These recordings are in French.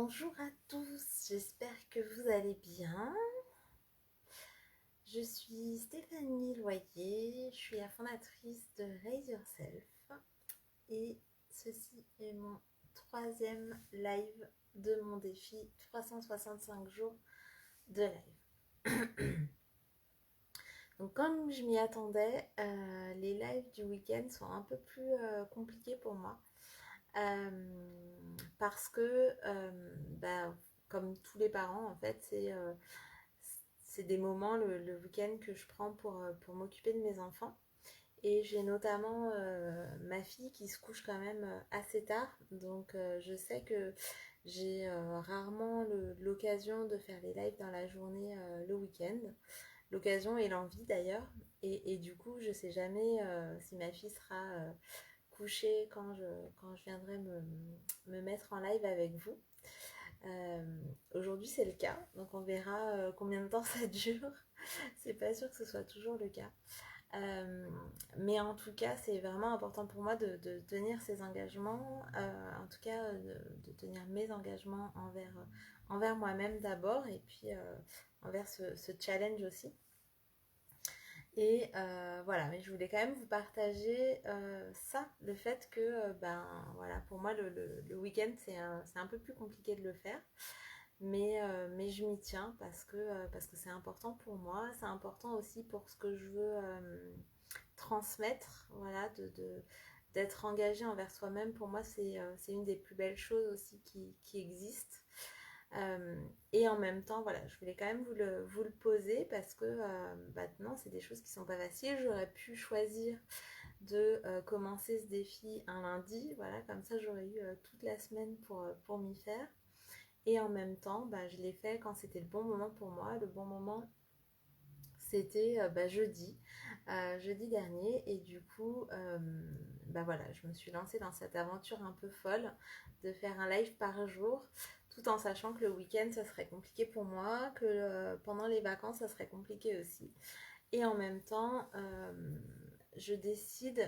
Bonjour à tous, j'espère que vous allez bien. Je suis Stéphanie Loyer, je suis la fondatrice de Raise Yourself et ceci est mon troisième live de mon défi 365 jours de live. Donc comme je m'y attendais, les lives du week-end sont un peu plus compliqués pour moi. Parce que, comme tous les parents, en fait, c'est des moments le week-end que je prends pour m'occuper de mes enfants. Et j'ai notamment ma fille qui se couche quand même assez tard. Donc je sais que j'ai rarement l'occasion de faire les lives dans la journée le week-end. L'occasion et l'envie d'ailleurs. Et du coup, je sais jamais si ma fille sera couchée quand je viendrai me mettre en live avec vous. Aujourd'hui c'est le cas, donc on verra combien de temps ça dure. C'est pas sûr que ce soit toujours le cas. Euh, mais en tout cas, c'est vraiment important pour moi de tenir ces engagements, en tout cas de tenir mes engagements envers moi-même d'abord et puis envers ce challenge aussi. Et voilà, mais je voulais quand même vous partager ça, le fait que, voilà, pour moi, le week-end, c'est un peu plus compliqué de le faire. Mais je m'y tiens parce que c'est important pour moi. C'est important aussi pour ce que je veux transmettre, voilà, d'être engagé envers soi-même. Pour moi, c'est une des plus belles choses aussi qui existent. Et en même temps, voilà, je voulais quand même vous le poser parce que maintenant, c'est des choses qui sont pas faciles. J'aurais pu choisir de commencer ce défi un lundi, voilà, comme ça j'aurais eu toute la semaine pour m'y faire. Et en même temps, je l'ai fait quand c'était le bon moment pour moi. Le bon moment, c'était jeudi dernier. Et du coup, voilà, je me suis lancée dans cette aventure un peu folle de faire un live par jour, tout en sachant que le week-end, ça serait compliqué pour moi, que pendant les vacances, ça serait compliqué aussi. Et en même temps, j'ai décidé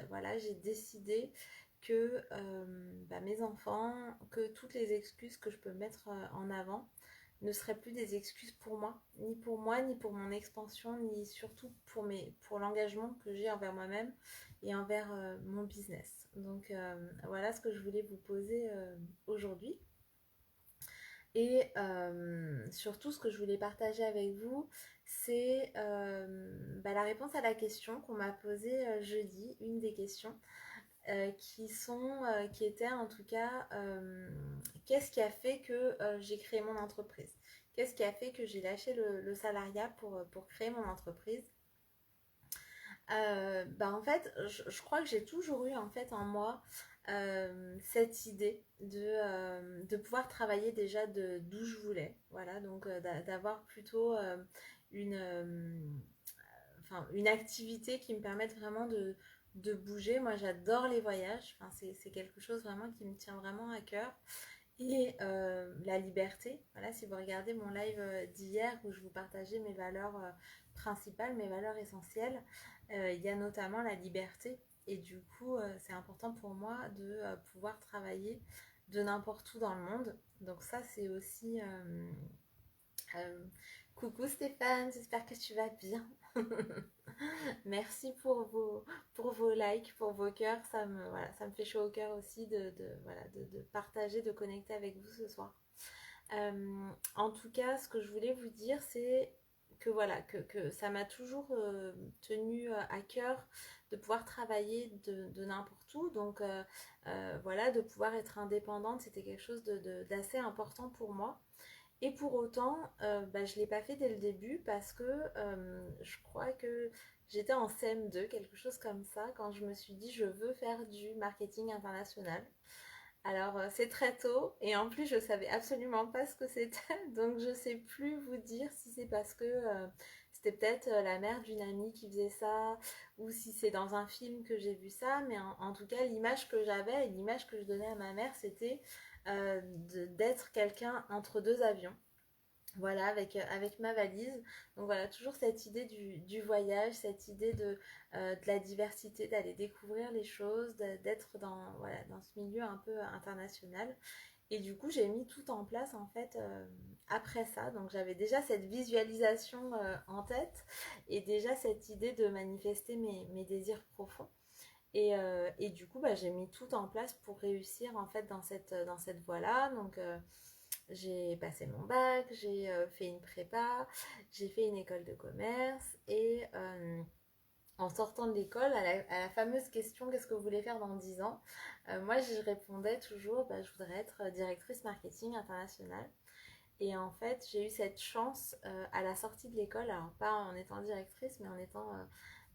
que mes enfants, que toutes les excuses que je peux mettre en avant ne seraient plus des excuses pour moi, ni pour mon expansion, ni surtout pour l'engagement que j'ai envers moi-même et envers mon business. Donc voilà ce que je voulais vous poser aujourd'hui. Et surtout, ce que je voulais partager avec vous, c'est la réponse à la question qu'on m'a posée jeudi, une des questions, qui était en tout cas, qu'est-ce qui a fait que j'ai créé mon entreprise? Qu'est-ce qui a fait que j'ai lâché le salariat pour créer mon entreprise? En fait, je crois que j'ai toujours eu en fait en moi cette idée de pouvoir travailler déjà d'où je voulais. Voilà, donc d'avoir plutôt une, une activité qui me permette vraiment de bouger. Moi, j'adore les voyages. Enfin, c'est quelque chose vraiment qui me tient vraiment à cœur. Et la liberté. Voilà, si vous regardez mon live d'hier où je vous partageais mes valeurs principales, mes valeurs essentielles, il y a notamment la liberté. Et du coup, c'est important pour moi de pouvoir travailler de n'importe où dans le monde. Donc ça, c'est aussi... euh, coucou Stéphane, j'espère que tu vas bien. Merci pour vos likes, pour vos cœurs. Ça me fait chaud au cœur aussi de partager, de connecter avec vous ce soir. En tout cas, ce que je voulais vous dire, c'est que voilà, que ça m'a toujours tenu à cœur de pouvoir travailler de n'importe où. Donc voilà, de pouvoir être indépendante, c'était quelque chose d'assez important pour moi. Et pour autant, je ne l'ai pas fait dès le début parce que je crois que j'étais en CM2, quelque chose comme ça, quand je me suis dit je veux faire du marketing international. Alors c'est très tôt et en plus je savais absolument pas ce que c'était, donc je sais plus vous dire si c'est parce que c'était peut-être la mère d'une amie qui faisait ça ou si c'est dans un film que j'ai vu ça, mais en tout cas l'image que j'avais et l'image que je donnais à ma mère c'était d'être quelqu'un entre deux avions. Voilà, avec ma valise. Donc voilà, toujours cette idée du voyage, cette idée de la diversité, d'aller découvrir les choses, d'être dans ce milieu un peu international. Et du coup, j'ai mis tout en place en fait après ça. Donc j'avais déjà cette visualisation en tête et déjà cette idée de manifester mes désirs profonds. Et du coup, bah, j'ai mis tout en place pour réussir en fait dans cette voie-là. Donc j'ai passé mon bac, j'ai fait une prépa, j'ai fait une école de commerce et en sortant de l'école, à la fameuse question qu'est-ce que vous voulez faire dans 10 ans, moi je répondais toujours bah, je voudrais être directrice marketing internationale. Et en fait, j'ai eu cette chance à la sortie de l'école, alors pas en étant directrice, mais en étant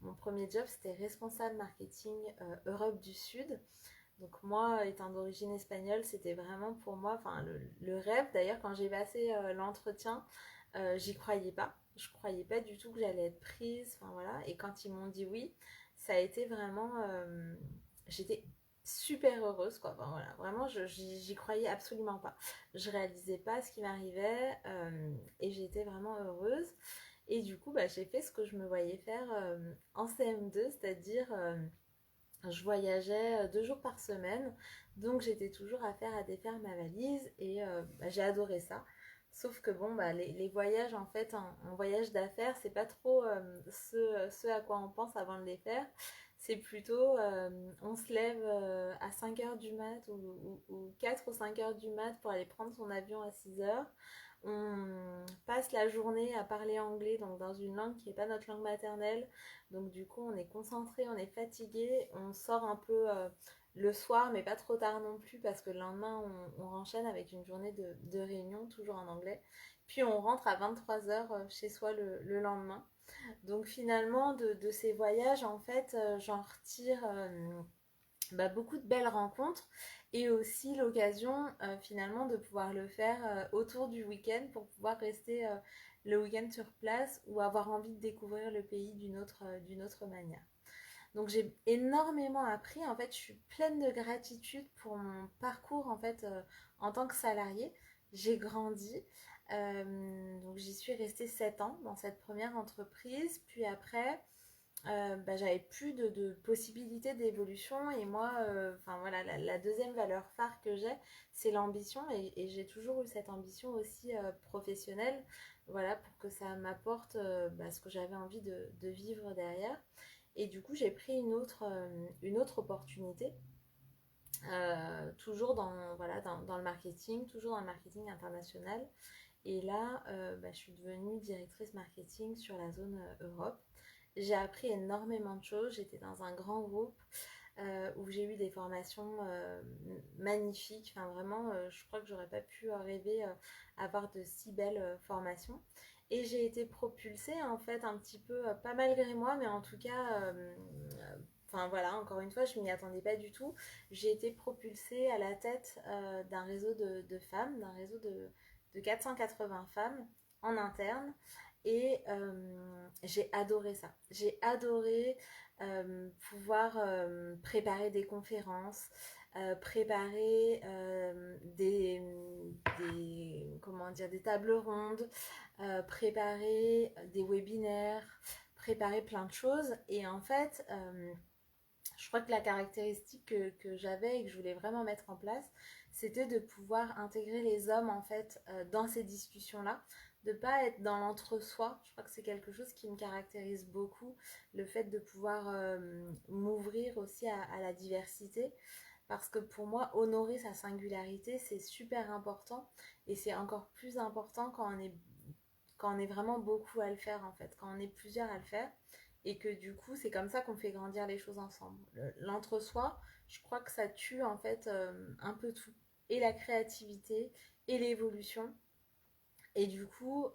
mon premier job, c'était responsable marketing Europe du Sud. Donc moi, étant d'origine espagnole, c'était vraiment pour moi, enfin le rêve. D'ailleurs, quand j'ai passé l'entretien, j'y croyais pas. Je croyais pas du tout que j'allais être prise. Enfin voilà. Et quand ils m'ont dit oui, ça a été vraiment, j'étais super heureuse quoi. Enfin, voilà, vraiment, j'y croyais absolument pas. Je réalisais pas ce qui m'arrivait et j'étais vraiment heureuse. Et du coup, bah, j'ai fait ce que je me voyais faire en CM2, c'est-à-dire je voyageais 2 jours par semaine, donc j'étais toujours à faire à défaire ma valise et bah, j'ai adoré ça. Sauf que bon, bah, les voyages en fait, en voyage d'affaires, c'est pas trop ce à quoi on pense avant de les faire. C'est plutôt, on se lève à 5 heures du mat ou 4 ou 5 heures du mat pour aller prendre son avion à 6 heures. On passe la journée à parler anglais, donc dans une langue qui n'est pas notre langue maternelle. Donc du coup, on est concentré, on est fatigué, on sort un peu le soir, mais pas trop tard non plus, parce que le lendemain, on enchaîne avec une journée de réunion, toujours en anglais. Puis on rentre à 23 heures chez soi le lendemain. Donc finalement, de ces voyages, en fait, j'en retire bah, beaucoup de belles rencontres et aussi l'occasion finalement de pouvoir le faire autour du week-end pour pouvoir rester le week-end sur place ou avoir envie de découvrir le pays d'une autre manière. Donc j'ai énormément appris, en fait je suis pleine de gratitude pour mon parcours en fait en tant que salariée. J'ai grandi, donc j'y suis restée 7 ans dans cette première entreprise, puis après bah, j'avais plus de possibilités d'évolution et moi, enfin voilà, la deuxième valeur phare que j'ai, c'est l'ambition et j'ai toujours eu cette ambition aussi professionnelle, voilà, pour que ça m'apporte bah, ce que j'avais envie de vivre derrière. Et du coup, j'ai pris une autre opportunité, toujours voilà, dans le marketing, toujours dans le marketing international. Et là, bah, je suis devenue directrice marketing sur la zone Europe. J'ai appris énormément de choses. J'étais dans un grand groupe où j'ai eu des formations magnifiques. Enfin, vraiment, je crois que j'aurais pas pu rêver avoir de si belles formations. Et j'ai été propulsée en fait un petit peu, pas malgré moi, mais en tout cas, enfin voilà, encore une fois, je m'y attendais pas du tout. J'ai été propulsée à la tête d'un réseau de femmes, d'un réseau de 480 femmes en interne. Et j'ai adoré ça. J'ai adoré pouvoir préparer des conférences, préparer comment dire, des tables rondes, préparer des webinaires, préparer plein de choses. Et en fait, je crois que la caractéristique que j'avais et que je voulais vraiment mettre en place, c'était de pouvoir intégrer les hommes en fait dans ces discussions-là, de pas être dans l'entre-soi. Je crois que c'est quelque chose qui me caractérise beaucoup, le fait de pouvoir m'ouvrir aussi à la diversité. Parce que pour moi, honorer sa singularité, c'est super important. Et c'est encore plus important quand on est vraiment beaucoup à le faire en fait, quand on est plusieurs à le faire et que du coup c'est comme ça qu'on fait grandir les choses ensemble. L'entre-soi, je crois que ça tue en fait un peu tout, et la créativité et l'évolution. Et du coup,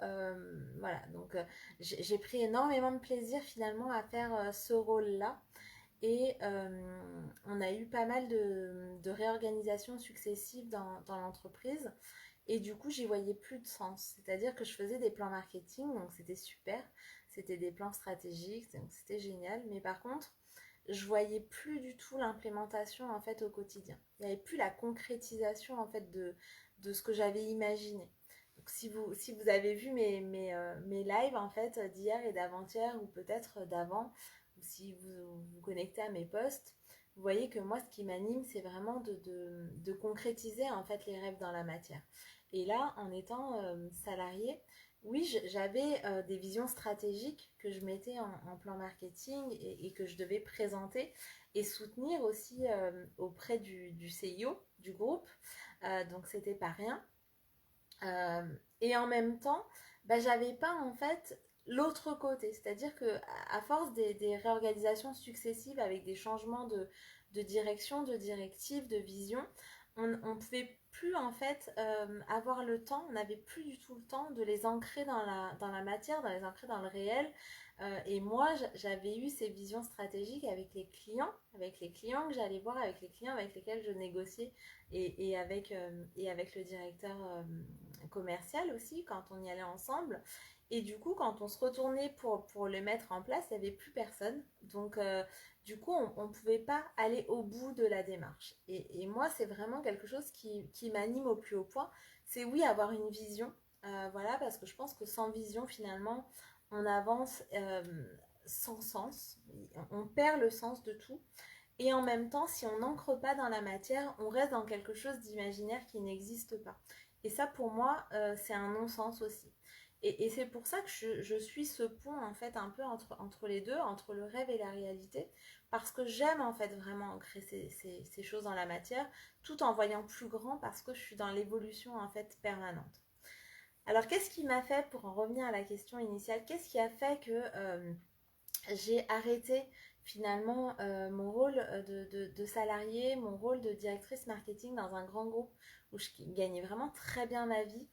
voilà, donc j'ai pris énormément de plaisir finalement à faire ce rôle-là. Et on a eu pas mal de réorganisations successives dans l'entreprise. Et du coup, j'y voyais plus de sens. C'est-à-dire que je faisais des plans marketing, donc c'était super. C'était des plans stratégiques, donc c'était génial. Mais par contre, je voyais plus du tout l'implémentation en fait au quotidien. Il n'y avait plus la concrétisation en fait de ce que j'avais imaginé. Donc si vous avez vu mes lives en fait d'hier et d'avant-hier ou peut-être d'avant, ou si vous vous connectez à mes posts, vous voyez que moi, ce qui m'anime, c'est vraiment de concrétiser en fait les rêves dans la matière. Et là, en étant salariée, oui, j'avais des visions stratégiques que je mettais en plan marketing et que je devais présenter et soutenir aussi auprès du CIO du groupe. Donc, c'était pas rien. Euh, et en même temps, bah, j'avais pas en fait l'autre côté. C'est-à-dire que à force des réorganisations successives avec des changements de direction, de directive, de vision, on pouvait plus en fait avoir le temps, on n'avait plus du tout le temps de les ancrer dans la matière, de les ancrer dans le réel. Et moi, j'avais eu ces visions stratégiques avec les clients que j'allais voir, avec les clients avec lesquels je négociais et avec le directeur commercial aussi, quand on y allait ensemble. Et du coup, quand on se retournait pour le mettre en place, il n'y avait plus personne. Donc, du coup, on ne pouvait pas aller au bout de la démarche. Et moi, c'est vraiment quelque chose qui m'anime au plus haut point. C'est oui, avoir une vision. Voilà, parce que je pense que sans vision, finalement, on avance sans sens. On perd le sens de tout. Et en même temps, si on n'ancre pas dans la matière, on reste dans quelque chose d'imaginaire qui n'existe pas. Et ça, pour moi, c'est un non-sens aussi. Et c'est pour ça que je suis ce pont, en fait, un peu entre les deux, entre le rêve et la réalité, parce que j'aime, en fait, vraiment ancrer ces choses dans la matière, tout en voyant plus grand, parce que je suis dans l'évolution, en fait, permanente. Alors, qu'est-ce qui m'a fait, pour en revenir à la question initiale, qu'est-ce qui a fait que j'ai arrêté finalement mon rôle de salarié, mon rôle de directrice marketing dans un grand groupe où je gagnais vraiment très bien ma vie,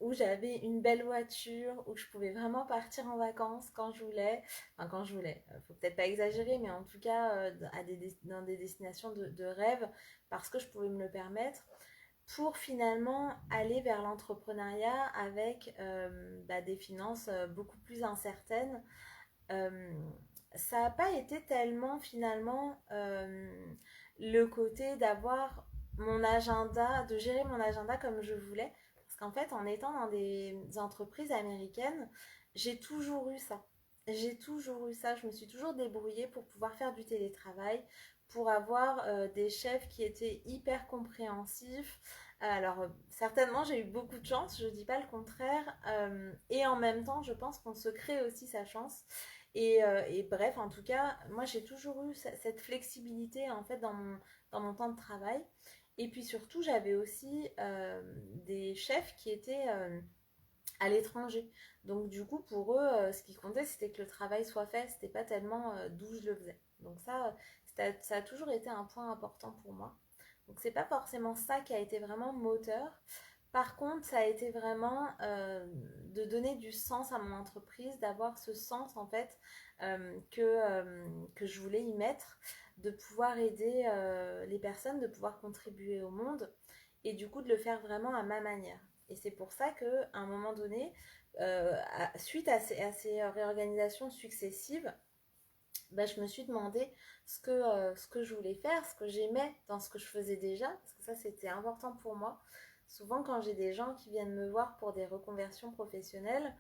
où j'avais une belle voiture, où je pouvais vraiment partir en vacances quand je voulais, enfin quand je voulais, faut peut-être pas exagérer, mais en tout cas dans des destinations de rêve, parce que je pouvais me le permettre, pour finalement aller vers l'entrepreneuriat avec des finances beaucoup plus incertaines. euh, Ça n'a pas été tellement finalement le côté d'avoir mon agenda, de gérer mon agenda comme je voulais. Parce qu'en fait, en étant dans des entreprises américaines, j'ai toujours eu ça. J'ai toujours eu ça. Je me suis toujours débrouillée pour pouvoir faire du télétravail, pour avoir des chefs qui étaient hyper compréhensifs. Alors, certainement, j'ai eu beaucoup de chance, je ne dis pas le contraire. Et en même temps, je pense qu'on se crée aussi sa chance. Et bref, en tout cas, moi j'ai toujours eu cette flexibilité en fait dans mon temps de travail. Et puis surtout, j'avais aussi des chefs qui étaient à l'étranger. Donc du coup, pour eux, ce qui comptait, c'était que le travail soit fait. C'était pas tellement d'où je le faisais. Donc ça a toujours été un point important pour moi. Donc c'est pas forcément ça qui a été vraiment moteur. Par contre, ça a été vraiment de donner du sens à mon entreprise, d'avoir ce sens en fait que je voulais y mettre, de pouvoir aider les personnes, de pouvoir contribuer au monde et du coup de le faire vraiment à ma manière. Et c'est pour ça qu'à un moment donné, suite à ces réorganisations successives, bah, je me suis demandé ce que je voulais faire, ce que j'aimais dans ce que je faisais déjà, parce que ça c'était important pour moi. Souvent quand j'ai des gens qui viennent me voir pour des reconversions professionnelles,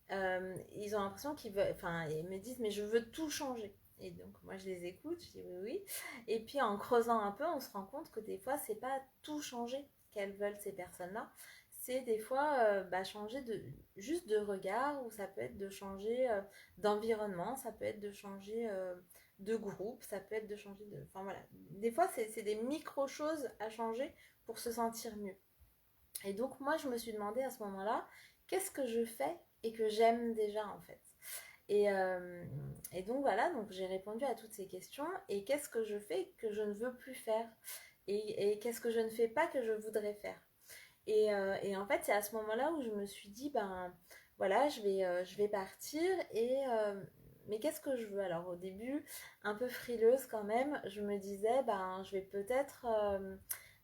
ils ont l'impression qu'ils veulent, enfin ils me disent mais je veux tout changer. Et donc moi je les écoute, je dis oui oui. Et puis en creusant un peu, on se rend compte que des fois c'est pas tout changer qu'elles veulent ces personnes-là. C'est des fois changer juste de regard, ou ça peut être de changer d'environnement, ça peut être de changer de groupe, ça peut être de changer de... Enfin voilà, des fois c'est des micro-choses à changer pour se sentir mieux. Et donc moi je me suis demandé à ce moment-là, qu'est-ce que je fais et que j'aime déjà en fait. Et donc voilà, donc j'ai répondu à toutes ces questions. Et qu'est-ce que je fais que je ne veux plus faire, et qu'est-ce que je ne fais pas que je voudrais faire. Et en fait, c'est à ce moment-là où je me suis dit, ben voilà, je vais partir. Mais qu'est-ce que je veux? Alors au début, un peu frileuse quand même, je me disais, ben je vais peut-être...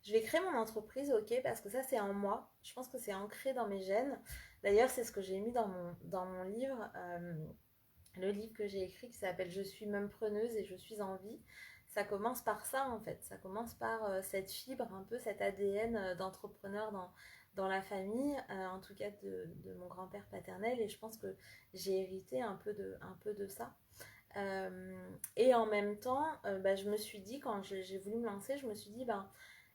je vais créer mon entreprise, ok, parce que ça c'est en moi. Je pense que c'est ancré dans mes gènes. D'ailleurs, c'est ce que j'ai mis dans mon livre, le livre que j'ai écrit qui s'appelle Je suis même preneuse et je suis en vie. Ça commence par ça en fait, ça commence par cette fibre, un peu cet ADN d'entrepreneur dans la famille, en tout cas de mon grand-père paternel, et je pense que j'ai hérité un peu de ça. Et en même temps, je me suis dit, quand j'ai voulu me lancer, je me suis dit,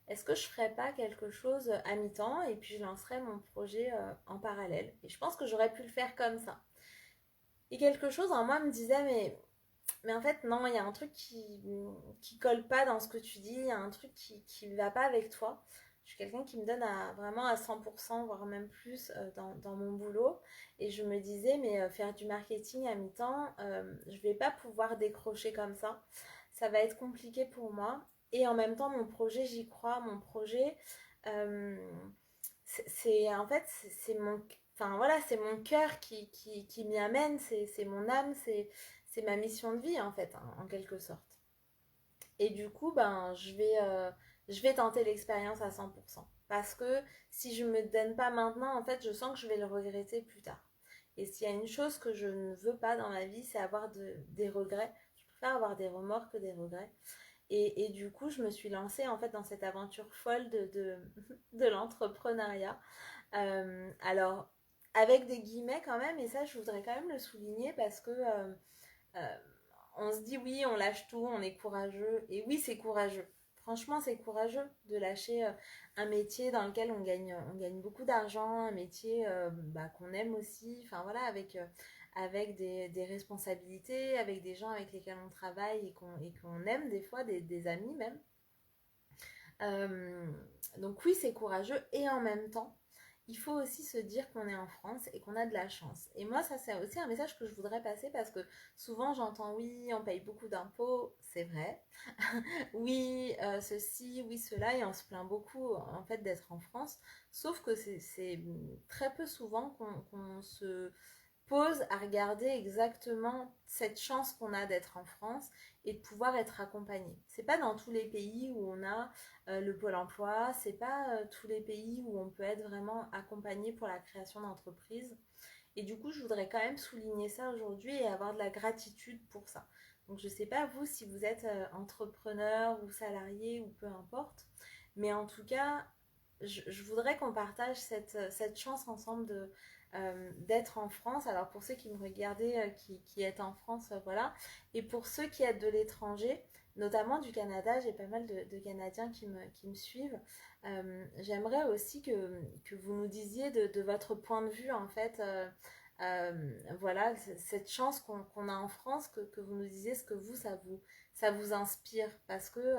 est-ce que je ferais pas quelque chose à mi-temps et puis je lancerais mon projet en parallèle. Et je pense que j'aurais pu le faire comme ça. Et quelque chose en moi me disait, mais en fait, non, il y a un truc qui colle pas dans ce que tu dis, il y a un truc qui va pas avec toi. Je suis quelqu'un qui me donne vraiment à 100%, voire même plus dans mon boulot. Et je me disais, mais faire du marketing à mi-temps, je vais pas pouvoir décrocher comme ça. Ça va être compliqué pour moi. Et en même temps, mon projet, j'y crois. Mon projet, euh, en fait, c'est mon, enfin voilà, c'est mon cœur qui m'y amène. C'est mon âme, c'est ma mission de vie en fait, hein, en quelque sorte. Et du coup, je vais tenter l'expérience à 100%. Parce que si je ne me donne pas maintenant, en fait, je sens que je vais le regretter plus tard. Et s'il y a une chose que je ne veux pas dans ma vie, c'est avoir des regrets. Je préfère avoir des remords que des regrets. Et du coup, je me suis lancée en fait dans cette aventure folle de l'entrepreneuriat. Alors, avec des guillemets quand même, et ça, je voudrais quand même le souligner parce que euh, on se dit oui, on lâche tout, on est courageux. Et oui, c'est courageux. Franchement, c'est courageux de lâcher un métier dans lequel on gagne beaucoup d'argent, un métier qu'on aime aussi, enfin voilà, avec des responsabilités, avec des gens avec lesquels on travaille et qu'on aime des fois, des amis même. Euh, donc oui, c'est courageux et en même temps, il faut aussi se dire qu'on est en France et qu'on a de la chance. Et moi, ça c'est aussi un message que je voudrais passer parce que souvent j'entends oui, on paye beaucoup d'impôts, c'est vrai. Oui, ceci, oui, cela, et on se plaint beaucoup en fait d'être en France. Sauf que c'est très peu souvent qu'on se pose à regarder exactement cette chance qu'on a d'être en France et de pouvoir être accompagné. C'est pas dans tous les pays où on a le pôle emploi, c'est pas tous les pays où on peut être vraiment accompagné pour la création d'entreprises. Et du coup, je voudrais quand même souligner ça aujourd'hui et avoir de la gratitude pour ça. Donc, je sais pas vous si vous êtes entrepreneur ou salarié ou peu importe, mais en tout cas, je voudrais qu'on partage cette chance ensemble d'être en France. Alors pour ceux qui me regardaient, qui êtes en France, voilà. Et pour ceux qui êtes de l'étranger, notamment du Canada, j'ai pas mal de Canadiens qui me suivent. J'aimerais aussi que vous nous disiez de votre point de vue, en fait, voilà, cette chance qu'on a en France, que vous nous disiez ce que ça vous inspire. Parce que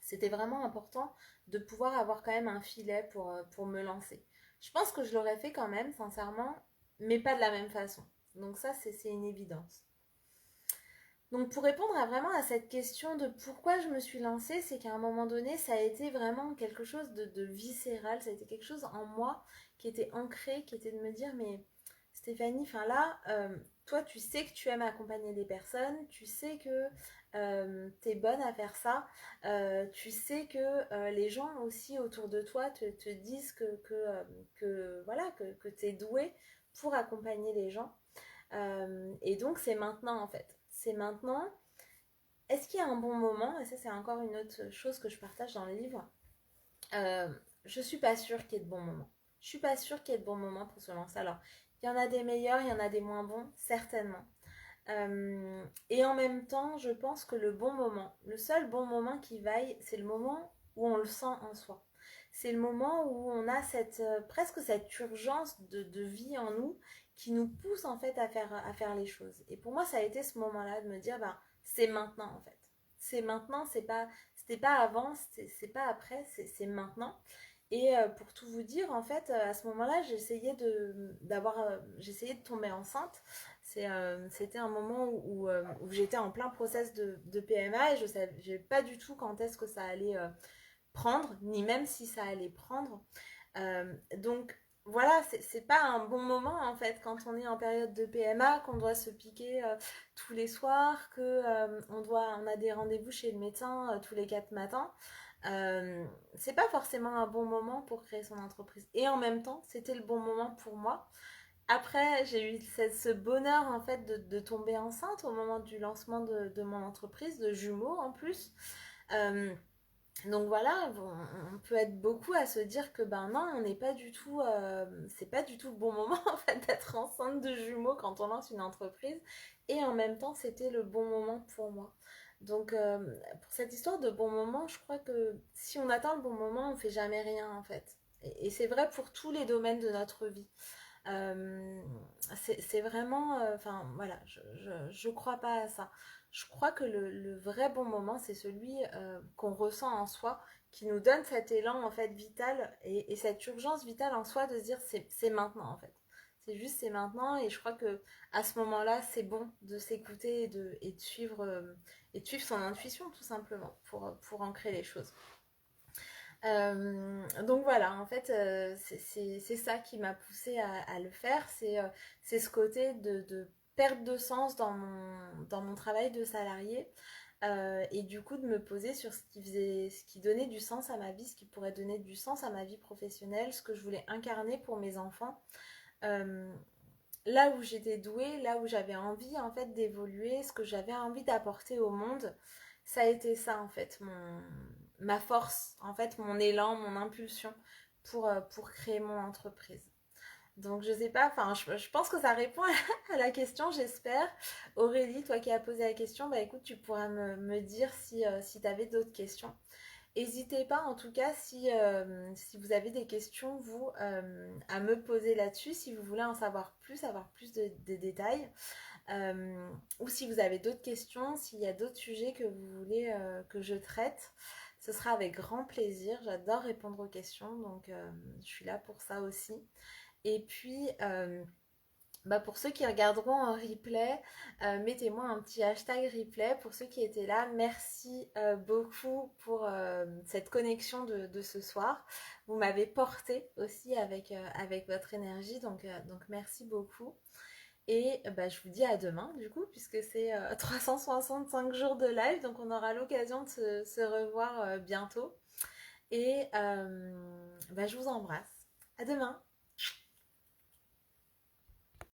c'était vraiment important de pouvoir avoir quand même un filet pour me lancer. Je pense que je l'aurais fait quand même, sincèrement, mais pas de la même façon. Donc ça, c'est une évidence. Donc pour répondre vraiment à cette question de pourquoi je me suis lancée, c'est qu'à un moment donné, ça a été vraiment quelque chose de viscéral, ça a été quelque chose en moi qui était ancré, qui était de me dire, mais Stéphanie, enfin là, toi tu sais que tu aimes accompagner des personnes, tu sais que tu es bonne à faire ça, tu sais que les gens aussi autour de toi te disent voilà, que tu es douée pour accompagner les gens. Et donc c'est maintenant en fait. C'est maintenant. Est-ce qu'il y a un bon moment? Et ça c'est encore une autre chose que je partage dans le livre. Euh, je suis pas sûre qu'il y ait de bons moments. Je suis pas sûre qu'il y ait de bons moments pour se lancer. Alors, il y en a des meilleurs, il y en a des moins bons, certainement. Et en même temps, je pense que le bon moment, le seul bon moment qui vaille, c'est le moment où on le sent en soi. C'est le moment où on a presque cette urgence de vie en nous qui nous pousse en fait à faire les choses. Et pour moi, ça a été ce moment-là de me dire, c'est maintenant en fait. C'est maintenant, c'était pas avant, c'est pas après, c'est maintenant. Et pour tout vous dire, en fait, à ce moment-là, j'essayais de tomber enceinte. C'était un moment où j'étais en plein process de PMA et je savais pas du tout quand est-ce que ça allait prendre, ni même si ça allait prendre. Donc voilà, c'est pas un bon moment en fait quand on est en période de PMA, qu'on doit se piquer tous les soirs, on a des rendez-vous chez le médecin tous les 4 matins. C'est pas forcément un bon moment pour créer son entreprise. Et en même temps, c'était le bon moment pour moi. Après, j'ai eu ce bonheur en fait de tomber enceinte au moment du lancement de mon entreprise, de jumeaux en plus. Euh, Donc voilà, bon, on peut être beaucoup à se dire que ben non, on n'est pas du tout, c'est pas du tout le bon moment en fait d'être enceinte de jumeaux quand on lance une entreprise. Et en même temps, c'était le bon moment pour moi. Donc pour cette histoire de bon moment, je crois que si on atteint le bon moment, on fait jamais rien en fait. Et c'est vrai pour tous les domaines de notre vie. Euh, c'est vraiment, enfin voilà, je crois pas à ça. Je crois que le vrai bon moment, c'est celui qu'on ressent en soi, qui nous donne cet élan en fait vital et cette urgence vitale en soi de se dire c'est maintenant en fait. C'est juste c'est maintenant et je crois que à ce moment-là, c'est bon de s'écouter et de suivre son intuition tout simplement pour ancrer les choses. Donc voilà, en fait, c'est ça qui m'a poussée à le faire. C'est ce côté de perte de sens dans mon travail de salarié. Et du coup, de me poser sur ce qui donnait du sens à ma vie, ce qui pourrait donner du sens à ma vie professionnelle, ce que je voulais incarner pour mes enfants. Euh, Là où j'étais douée, là où j'avais envie en fait d'évoluer, ce que j'avais envie d'apporter au monde, ça a été ça en fait, ma force, en fait mon élan, mon impulsion pour créer mon entreprise. Donc je sais pas, enfin je pense que ça répond à la question, j'espère. Aurélie, toi qui as posé la question, bah écoute, tu pourras me dire si tu avais d'autres questions. N'hésitez pas en tout cas si vous avez des questions, vous, à me poser là-dessus, si vous voulez en savoir plus, avoir plus de détails, ou si vous avez d'autres questions, s'il y a d'autres sujets que vous voulez que je traite, ce sera avec grand plaisir. J'adore répondre aux questions, donc je suis là pour ça aussi. Et puis, bah pour ceux qui regarderont en replay, mettez-moi un petit hashtag replay. Pour ceux qui étaient là, merci beaucoup pour cette connexion de ce soir. Vous m'avez porté aussi avec votre énergie, donc merci beaucoup. Et bah, je vous dis à demain, du coup, puisque c'est 365 jours de live, donc on aura l'occasion de se revoir bientôt. Et bah, je vous embrasse. À demain!